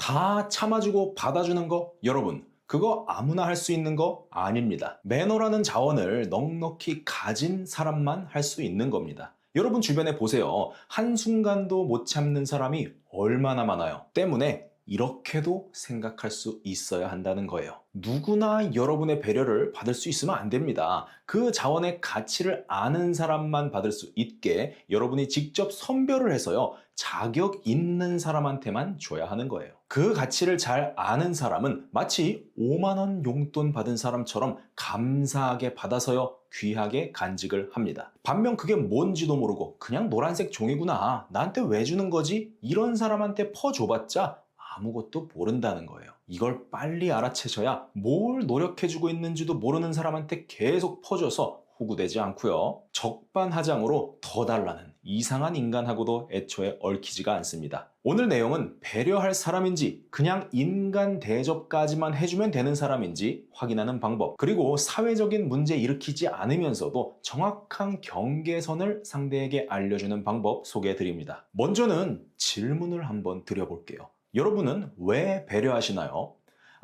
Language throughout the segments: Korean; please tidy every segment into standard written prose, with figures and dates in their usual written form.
다 참아주고 받아주는 거, 여러분, 그거 아무나 할 수 있는 거 아닙니다. 매너라는 자원을 넉넉히 가진 사람만 할 수 있는 겁니다. 여러분 주변에 보세요. 한순간도 못 참는 사람이 얼마나 많아요. 때문에 이렇게도 생각할 수 있어야 한다는 거예요. 누구나 여러분의 배려를 받을 수 있으면 안 됩니다. 그 자원의 가치를 아는 사람만 받을 수 있게 여러분이 직접 선별을 해서요. 자격 있는 사람한테만 줘야 하는 거예요. 그 가치를 잘 아는 사람은 마치 5만 원 용돈 받은 사람처럼 감사하게 받아서요. 귀하게 간직을 합니다. 반면 그게 뭔지도 모르고 그냥 노란색 종이구나. 나한테 왜 주는 거지? 이런 사람한테 퍼줘봤자 아무것도 모른다는 거예요. 이걸 빨리 알아채셔야 뭘 노력해주고 있는지도 모르는 사람한테 계속 퍼줘서 호구되지 않고요. 적반하장으로 더 달라는 이상한 인간하고도 애초에 얽히지가 않습니다. 오늘 내용은 배려할 사람인지 그냥 인간 대접까지만 해주면 되는 사람인지 확인하는 방법, 그리고 사회적인 문제 일으키지 않으면서도 정확한 경계선을 상대에게 알려주는 방법 소개해드립니다. 먼저는 질문을 한번 드려볼게요. 여러분은 왜 배려하시나요?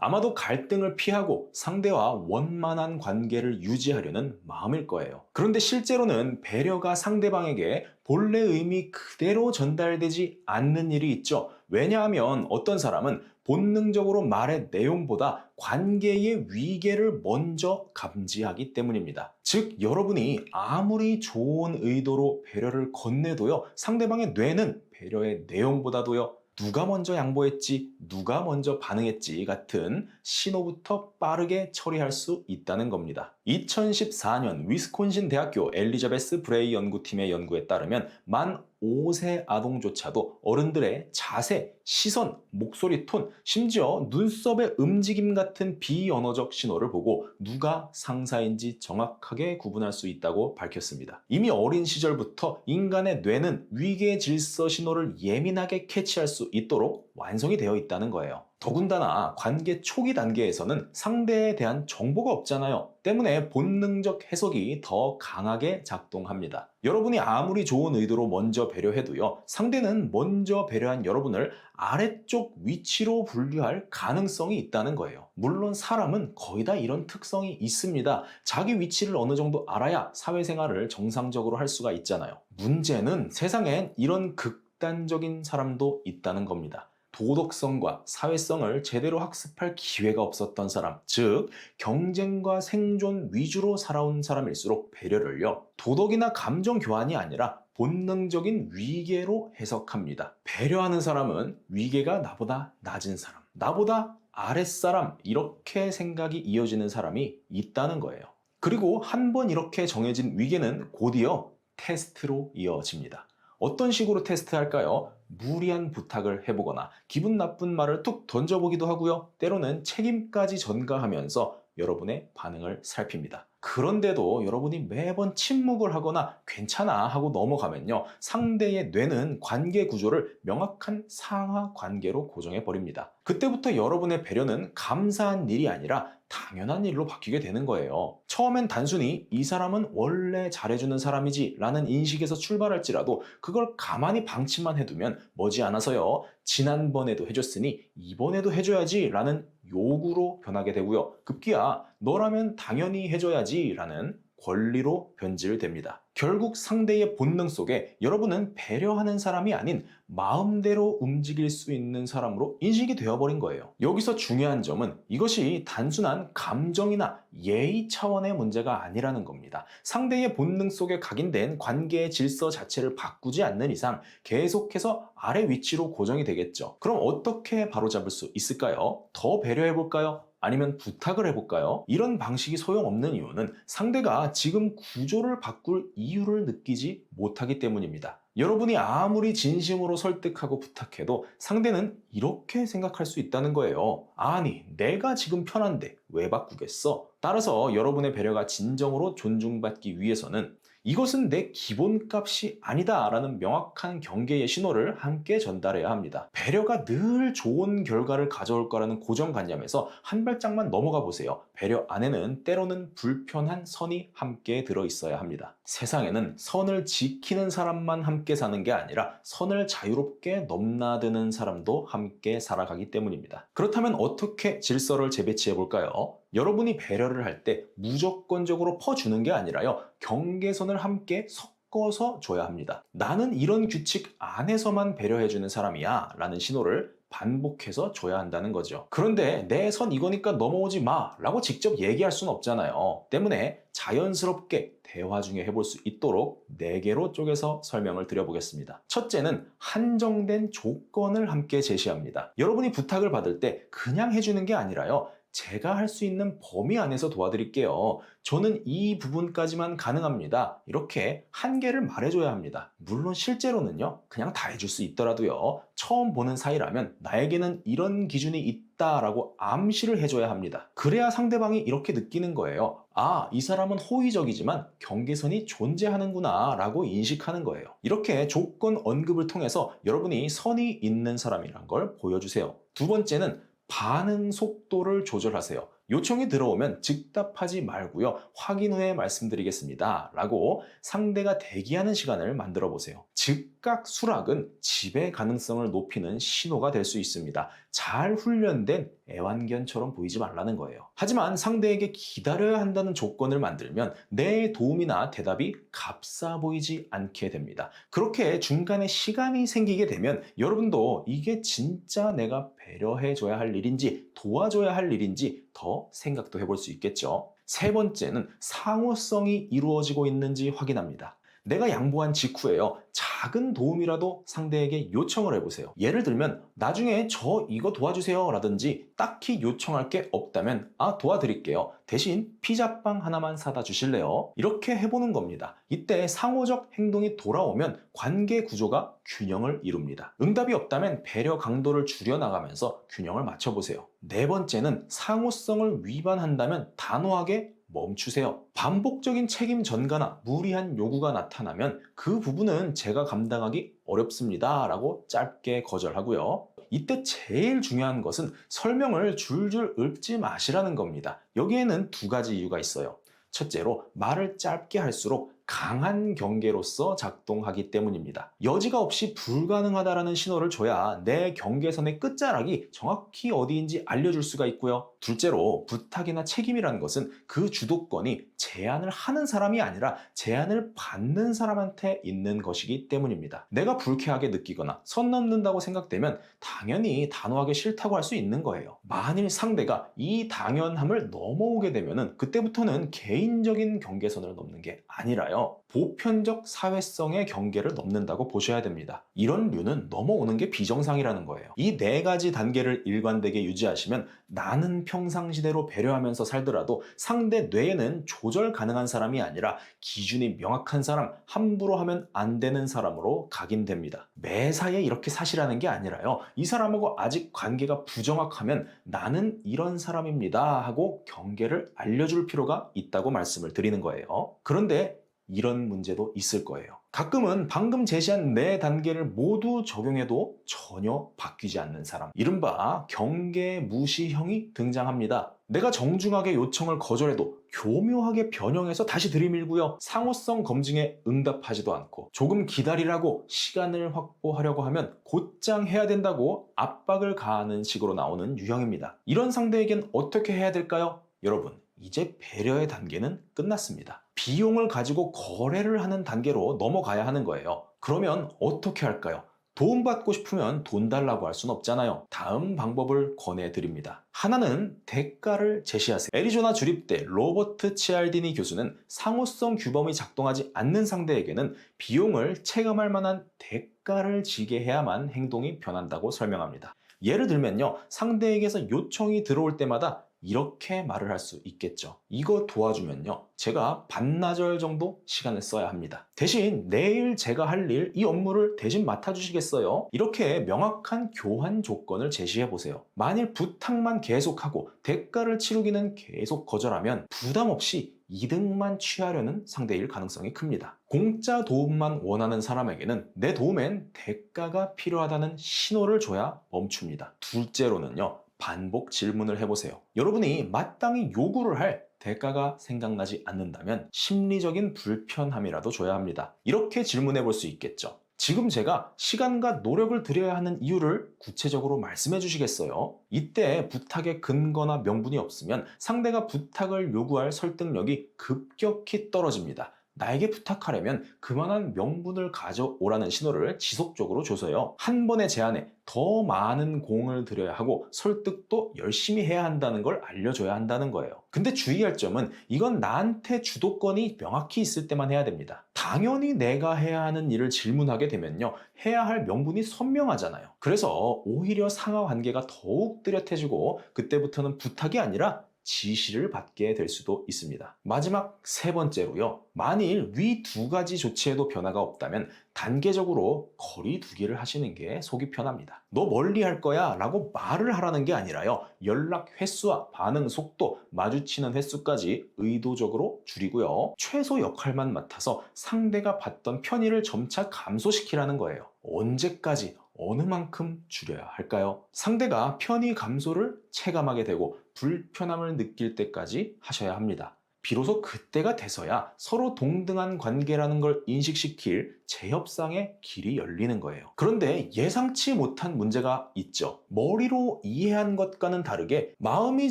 아마도 갈등을 피하고 상대와 원만한 관계를 유지하려는 마음일 거예요. 그런데 실제로는 배려가 상대방에게 본래 의미 그대로 전달되지 않는 일이 있죠. 왜냐하면 어떤 사람은 본능적으로 말의 내용보다 관계의 위계를 먼저 감지하기 때문입니다. 즉, 여러분이 아무리 좋은 의도로 배려를 건네도요, 상대방의 뇌는 배려의 내용보다도요, 누가 먼저 양보했지, 누가 먼저 반응했지 같은 신호부터 빠르게 처리할 수 있다는 겁니다. 2014년 위스콘신 대학교 엘리자베스 브레이 연구팀의 연구에 따르면 만 5세 아동조차도 어른들의 자세, 시선, 목소리 톤, 심지어 눈썹의 움직임 같은 비언어적 신호를 보고 누가 상사인지 정확하게 구분할 수 있다고 밝혔습니다. 이미 어린 시절부터 인간의 뇌는 위계 질서 신호를 예민하게 캐치할 수 있도록 완성이 되어 있다는 거예요. 더군다나 관계 초기 단계에서는 상대에 대한 정보가 없잖아요. 때문에 본능적 해석이 더 강하게 작동합니다. 여러분이 아무리 좋은 의도로 먼저 배려해도요, 상대는 먼저 배려한 여러분을 아래쪽 위치로 분류할 가능성이 있다는 거예요. 물론 사람은 거의 다 이런 특성이 있습니다. 자기 위치를 어느 정도 알아야 사회생활을 정상적으로 할 수가 있잖아요. 문제는 세상엔 이런 극단적인 사람도 있다는 겁니다. 도덕성과 사회성을 제대로 학습할 기회가 없었던 사람, 즉 경쟁과 생존 위주로 살아온 사람일수록 배려를요, 도덕이나 감정 교환이 아니라 본능적인 위계로 해석합니다. 배려하는 사람은 위계가 나보다 낮은 사람, 나보다 아랫사람, 이렇게 생각이 이어지는 사람이 있다는 거예요. 그리고 한 번 이렇게 정해진 위계는 곧이어 테스트로 이어집니다. 어떤 식으로 테스트할까요? 무리한 부탁을 해보거나 기분 나쁜 말을 툭 던져보기도 하고요. 때로는 책임까지 전가하면서 여러분의 반응을 살핍니다. 그런데도 여러분이 매번 침묵을 하거나 괜찮아 하고 넘어가면요, 상대의 뇌는 관계 구조를 명확한 상하 관계로 고정해 버립니다. 그때부터 여러분의 배려는 감사한 일이 아니라 당연한 일로 바뀌게 되는 거예요. 처음엔 단순히 이 사람은 원래 잘해주는 사람이지 라는 인식에서 출발할지라도 그걸 가만히 방치만 해두면 머지않아서요, 지난번에도 해줬으니 이번에도 해줘야지 라는 요구로 변하게 되고요. 급기야 너라면 당연히 해줘야지 라는 권리로 변질됩니다. 결국 상대의 본능 속에 여러분은 배려하는 사람이 아닌 마음대로 움직일 수 있는 사람으로 인식이 되어버린 거예요. 여기서 중요한 점은 이것이 단순한 감정이나 예의 차원의 문제가 아니라는 겁니다. 상대의 본능 속에 각인된 관계의 질서 자체를 바꾸지 않는 이상 계속해서 아래 위치로 고정이 되겠죠. 그럼 어떻게 바로잡을 수 있을까요? 더 배려해볼까요? 아니면 부탁을 해볼까요? 이런 방식이 소용없는 이유는 상대가 지금 구조를 바꿀 이유를 느끼지 못하기 때문입니다. 여러분이 아무리 진심으로 설득하고 부탁해도 상대는 이렇게 생각할 수 있다는 거예요. 아니, 내가 지금 편한데 왜 바꾸겠어? 따라서 여러분의 배려가 진정으로 존중받기 위해서는 이것은 내 기본값이 아니다 라는 명확한 경계의 신호를 함께 전달해야 합니다. 배려가 늘 좋은 결과를 가져올 거라는 고정관념에서 한 발짝만 넘어가 보세요. 배려 안에는 때로는 불편한 선이 함께 들어있어야 합니다. 세상에는 선을 지키는 사람만 함께 사는 게 아니라 선을 자유롭게 넘나드는 사람도 함께 살아가기 때문입니다. 그렇다면 어떻게 질서를 재배치해 볼까요? 여러분이 배려를 할 때 무조건적으로 퍼주는 게 아니라요, 경계선을 함께 섞어서 줘야 합니다. 나는 이런 규칙 안에서만 배려해주는 사람이야 라는 신호를 반복해서 줘야 한다는 거죠. 그런데 내 선 이거니까 넘어오지 마 라고 직접 얘기할 수는 없잖아요. 때문에 자연스럽게 대화 중에 해볼 수 있도록 4개로 쪼개서 설명을 드려보겠습니다. 첫째는 한정된 조건을 함께 제시합니다. 여러분이 부탁을 받을 때 그냥 해주는 게 아니라요, 제가 할 수 있는 범위 안에서 도와드릴게요. 저는 이 부분까지만 가능합니다. 이렇게 한계를 말해줘야 합니다. 물론 실제로는요, 그냥 다 해줄 수 있더라도요, 처음 보는 사이라면 나에게는 이런 기준이 있다라고 암시를 해줘야 합니다. 그래야 상대방이 이렇게 느끼는 거예요. 아, 이 사람은 호의적이지만 경계선이 존재하는구나 라고 인식하는 거예요. 이렇게 조건 언급을 통해서 여러분이 선이 있는 사람이란 걸 보여주세요. 두 번째는 반응 속도를 조절하세요. 요청이 들어오면 즉답하지 말고요, 확인 후에 말씀드리겠습니다 라고 상대가 대기하는 시간을 만들어 보세요. 즉각 수락은 지배 가능성을 높이는 신호가 될 수 있습니다. 잘 훈련된 애완견처럼 보이지 말라는 거예요. 하지만 상대에게 기다려야 한다는 조건을 만들면 내 도움이나 대답이 값싸 보이지 않게 됩니다. 그렇게 중간에 시간이 생기게 되면 여러분도 이게 진짜 내가 배려해줘야 할 일인지 도와줘야 할 일인지 더 생각도 해볼 수 있겠죠. 세 번째는 상호성이 이루어지고 있는지 확인합니다. 내가 양보한 직후에요, 작은 도움이라도 상대에게 요청을 해보세요. 예를 들면 나중에 저 이거 도와주세요 라든지 딱히 요청할 게 없다면 도와드릴게요. 대신 피자빵 하나만 사다 주실래요? 이렇게 해보는 겁니다. 이때 상호적 행동이 돌아오면 관계 구조가 균형을 이룹니다. 응답이 없다면 배려 강도를 줄여나가면서 균형을 맞춰보세요. 네 번째는 상호성을 위반한다면 단호하게 멈추세요. 반복적인 책임 전가나 무리한 요구가 나타나면 그 부분은 제가 감당하기 어렵습니다 라고 짧게 거절하고요. 이때 제일 중요한 것은 설명을 줄줄 읊지 마시라는 겁니다. 여기에는 2가지 이유가 있어요. 첫째로 말을 짧게 할수록 강한 경계로서 작동하기 때문입니다. 여지가 없이 불가능하다라는 신호를 줘야 내 경계선의 끝자락이 정확히 어디인지 알려줄 수가 있고요. 둘째로 부탁이나 책임이라는 것은 그 주도권이 제안을 하는 사람이 아니라 제안을 받는 사람한테 있는 것이기 때문입니다. 내가 불쾌하게 느끼거나 선 넘는다고 생각되면 당연히 단호하게 싫다고 할 수 있는 거예요. 만일 상대가 이 당연함을 넘어오게 되면 그때부터는 개인적인 경계선을 넘는 게 아니라요, 보편적 사회성의 경계를 넘는다고 보셔야 됩니다. 이런 류는 넘어오는 게 비정상이라는 거예요. 이 4가지 단계를 일관되게 유지하시면 나는 평상시대로 배려하면서 살더라도 상대 뇌에는 조절 가능한 사람이 아니라 기준이 명확한 사람, 함부로 하면 안 되는 사람으로 각인됩니다. 매사에 이렇게 사시라는 게 아니라요, 이 사람하고 아직 관계가 부정확하면 나는 이런 사람입니다 하고 경계를 알려줄 필요가 있다고 말씀을 드리는 거예요. 그런데 이런 문제도 있을 거예요. 가끔은 방금 제시한 4단계를 모두 적용해도 전혀 바뀌지 않는 사람, 이른바 경계 무시형이 등장합니다. 내가 정중하게 요청을 거절해도 교묘하게 변형해서 다시 들이밀고요, 상호성 검증에 응답하지도 않고 조금 기다리라고 시간을 확보하려고 하면 곧장 해야 된다고 압박을 가하는 식으로 나오는 유형입니다. 이런 상대에겐 어떻게 해야 될까요? 여러분, 이제 배려의 단계는 끝났습니다. 비용을 가지고 거래를 하는 단계로 넘어가야 하는 거예요. 그러면 어떻게 할까요? 도움받고 싶으면 돈 달라고 할 순 없잖아요. 다음 방법을 권해드립니다. 하나는 대가를 제시하세요. 애리조나 주립대 로버트 치알디니 교수는 상호성 규범이 작동하지 않는 상대에게는 비용을 체감할 만한 대가를 지게 해야만 행동이 변한다고 설명합니다. 예를 들면요, 상대에게서 요청이 들어올 때마다 이렇게 말을 할 수 있겠죠. 이거 도와주면요, 제가 반나절 정도 시간을 써야 합니다. 대신 내일 제가 할 일, 이 업무를 대신 맡아주시겠어요? 이렇게 명확한 교환 조건을 제시해 보세요. 만일 부탁만 계속하고 대가를 치르기는 계속 거절하면 부담 없이 이득만 취하려는 상대일 가능성이 큽니다. 공짜 도움만 원하는 사람에게는 내 도움엔 대가가 필요하다는 신호를 줘야 멈춥니다. 둘째로는요, 반복 질문을 해보세요. 여러분이 마땅히 요구를 할 대가가 생각나지 않는다면 심리적인 불편함이라도 줘야 합니다. 이렇게 질문해 볼 수 있겠죠. 지금 제가 시간과 노력을 들여야 하는 이유를 구체적으로 말씀해 주시겠어요? 이때 부탁의 근거나 명분이 없으면 상대가 부탁을 요구할 설득력이 급격히 떨어집니다. 나에게 부탁하려면 그만한 명분을 가져오라는 신호를 지속적으로 줘서요. 한 번의 제안에 더 많은 공을 들여야 하고 설득도 열심히 해야 한다는 걸 알려줘야 한다는 거예요. 근데 주의할 점은 이건 나한테 주도권이 명확히 있을 때만 해야 됩니다. 당연히 내가 해야 하는 일을 질문하게 되면요. 해야 할 명분이 선명하잖아요. 그래서 오히려 상하 관계가 더욱 뚜렷해지고 그때부터는 부탁이 아니라 지시를 받게 될 수도 있습니다. 마지막 세 번째로요. 만일 위 두 가지 조치에도 변화가 없다면 단계적으로 거리 두기를 하시는 게 속이 편합니다. 너 멀리 할 거야 라고 말을 하라는 게 아니라요. 연락 횟수와 반응 속도, 마주치는 횟수까지 의도적으로 줄이고요. 최소 역할만 맡아서 상대가 받던 편의를 점차 감소시키라는 거예요. 언제까지 어느 만큼 줄여야 할까요? 상대가 편의 감소를 체감하게 되고 불편함을 느낄 때까지 하셔야 합니다. 비로소 그때가 돼서야 서로 동등한 관계라는 걸 인식시킬 재협상의 길이 열리는 거예요. 그런데 예상치 못한 문제가 있죠. 머리로 이해한 것과는 다르게 마음이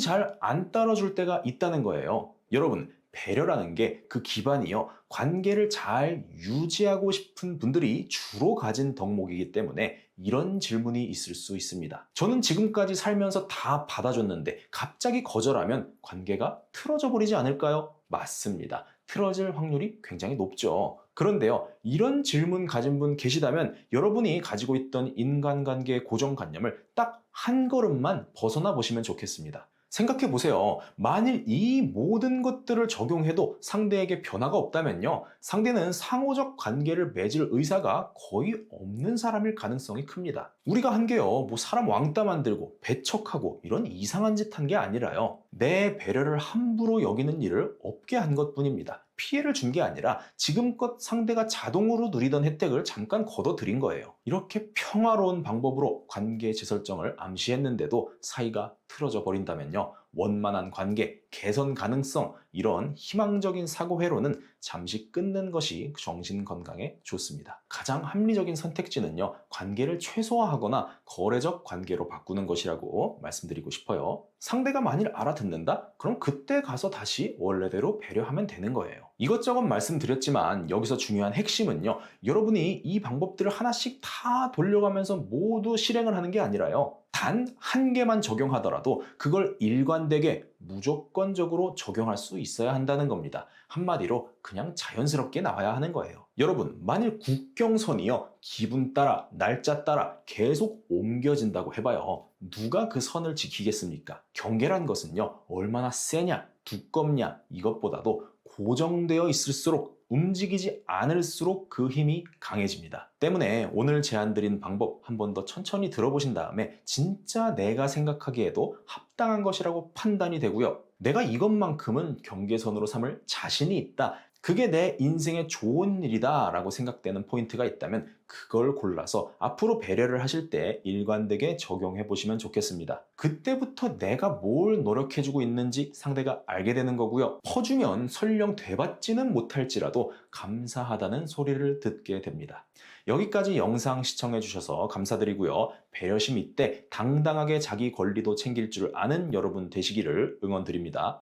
잘 안 따라줄 때가 있다는 거예요. 여러분, 배려라는 게 그 기반이요. 관계를 잘 유지하고 싶은 분들이 주로 가진 덕목이기 때문에 이런 질문이 있을 수 있습니다. 저는 지금까지 살면서 다 받아줬는데 갑자기 거절하면 관계가 틀어져 버리지 않을까요? 맞습니다. 틀어질 확률이 굉장히 높죠. 그런데요, 이런 질문 가진 분 계시다면 여러분이 가지고 있던 인간관계의 고정관념을 딱 한 걸음만 벗어나 보시면 좋겠습니다. 생각해 보세요. 만일 이 모든 것들을 적용해도 상대에게 변화가 없다면요. 상대는 상호적 관계를 맺을 의사가 거의 없는 사람일 가능성이 큽니다. 우리가 한 게요. 뭐 사람 왕따 만들고 배척하고 이런 이상한 짓 한 게 아니라요. 내 배려를 함부로 여기는 일을 없게 한 것뿐입니다. 피해를 준 게 아니라 지금껏 상대가 자동으로 누리던 혜택을 잠깐 걷어들인 거예요. 이렇게 평화로운 방법으로 관계 재설정을 암시했는데도 사이가 틀어져 버린다면요. 원만한 관계, 개선 가능성, 이런 희망적인 사고 회로는 잠시 끊는 것이 정신 건강에 좋습니다. 가장 합리적인 선택지는요, 관계를 최소화하거나 거래적 관계로 바꾸는 것이라고 말씀드리고 싶어요. 상대가 만일 알아듣는다? 그럼 그때 가서 다시 원래대로 배려하면 되는 거예요. 이것저것 말씀드렸지만 여기서 중요한 핵심은요, 여러분이 이 방법들을 하나씩 다 돌려가면서 모두 실행을 하는 게 아니라요. 단 한 개만 적용하더라도 그걸 일관되게 무조건적으로 적용할 수 있어야 한다는 겁니다. 한마디로 그냥 자연스럽게 나와야 하는 거예요. 여러분, 만일 국경선이요, 기분 따라, 날짜 따라 계속 옮겨진다고 해봐요. 누가 그 선을 지키겠습니까? 경계란 것은요, 얼마나 세냐, 두껍냐, 이것보다도 고정되어 있을수록 움직이지 않을수록 그 힘이 강해집니다. 때문에 오늘 제안드린 방법 한 번 더 천천히 들어보신 다음에 진짜 내가 생각하기에도 합당한 것이라고 판단이 되고요. 내가 이것만큼은 경계선으로 삼을 자신이 있다. 그게 내 인생에 좋은 일이다 라고 생각되는 포인트가 있다면 그걸 골라서 앞으로 배려를 하실 때 일관되게 적용해 보시면 좋겠습니다. 그때부터 내가 뭘 노력해주고 있는지 상대가 알게 되는 거고요. 퍼주면 설령 되받지는 못할지라도 감사하다는 소리를 듣게 됩니다. 여기까지 영상 시청해 주셔서 감사드리고요. 배려심 있되 당당하게 자기 권리도 챙길 줄 아는 여러분 되시기를 응원드립니다.